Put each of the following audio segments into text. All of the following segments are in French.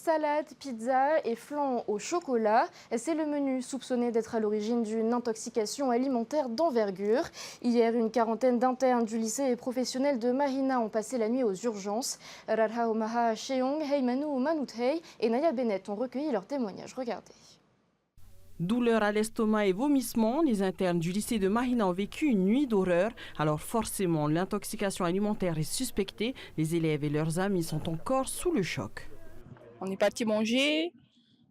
salade, pizza et flan au chocolat. C'est le menu soupçonné d'être à l'origine d'une intoxication alimentaire d'envergure. Hier, une quarantaine d'internes du lycée et professionnels de Mahina ont passé la nuit aux urgences. Rarhao Maha Sheong, Heimanu Manuthei et Naya Bennett ont recueilli leurs témoignages. Regardez. Douleurs à l'estomac et vomissements, les internes du lycée de Mahina ont vécu une nuit d'horreur. Alors forcément, l'intoxication alimentaire est suspectée. Les élèves et leurs amis sont encore sous le choc. On est parti manger,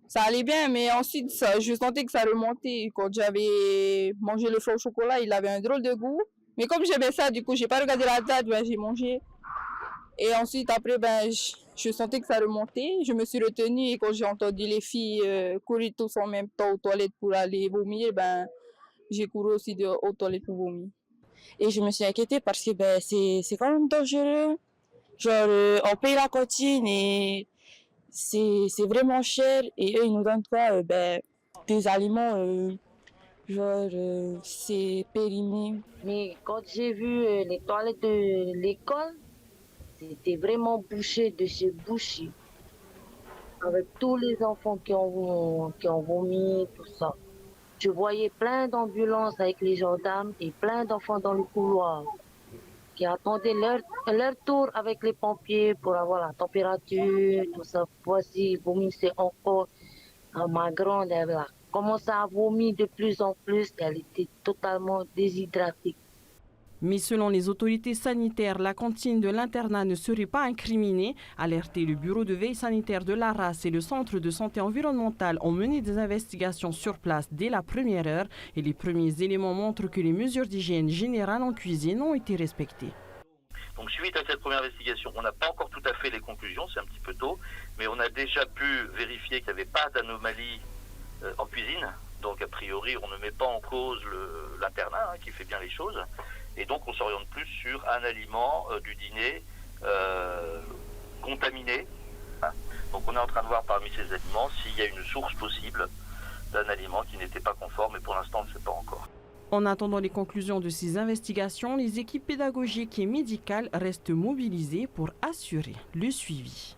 ça allait bien, mais ensuite je sentais que ça remontait. Quand j'avais mangé le flan au chocolat, il avait un drôle de goût. Mais comme j'aimais ça, du coup, j'ai pas regardé la date, j'ai mangé. Et ensuite, après, je sentais que ça remontait. Je me suis retenue et quand j'ai entendu les filles courir tous en même temps aux toilettes pour aller vomir, j'ai couru aussi aux toilettes pour vomir. Et je me suis inquiétée parce que c'est quand même dangereux. Genre, on paye la cantine et c'est vraiment cher. Et eux, ils nous donnent quoi des aliments, c'est périmé. Mais quand j'ai vu les toilettes de l'école, c'était vraiment bouché de chez bouché. Avec tous les enfants qui ont vomi, tout ça. Je voyais plein d'ambulances avec les gendarmes et plein d'enfants dans le couloir qui attendaient leur tour avec les pompiers pour avoir la température, tout ça. Voici, vomissait encore. Ma grande, elle a commencé à vomir de plus en plus. Elle était totalement déshydratée. Mais selon les autorités sanitaires, la cantine de l'internat ne serait pas incriminée. Alerté, le bureau de veille sanitaire de l'Arras et le centre de santé environnementale ont mené des investigations sur place dès la première heure. Et les premiers éléments montrent que les mesures d'hygiène générale en cuisine ont été respectées. Donc suite à cette première investigation, on n'a pas encore tout à fait les conclusions, c'est un petit peu tôt, mais on a déjà pu vérifier qu'il n'y avait pas d'anomalie en cuisine. Donc a priori, on ne met pas en cause l'internat qui fait bien les choses. Et donc on s'oriente plus sur un aliment du dîner contaminé. Donc on est en train de voir parmi ces aliments s'il y a une source possible d'un aliment qui n'était pas conforme, et pour l'instant on ne sait pas encore. En attendant les conclusions de ces investigations, les équipes pédagogiques et médicales restent mobilisées pour assurer le suivi.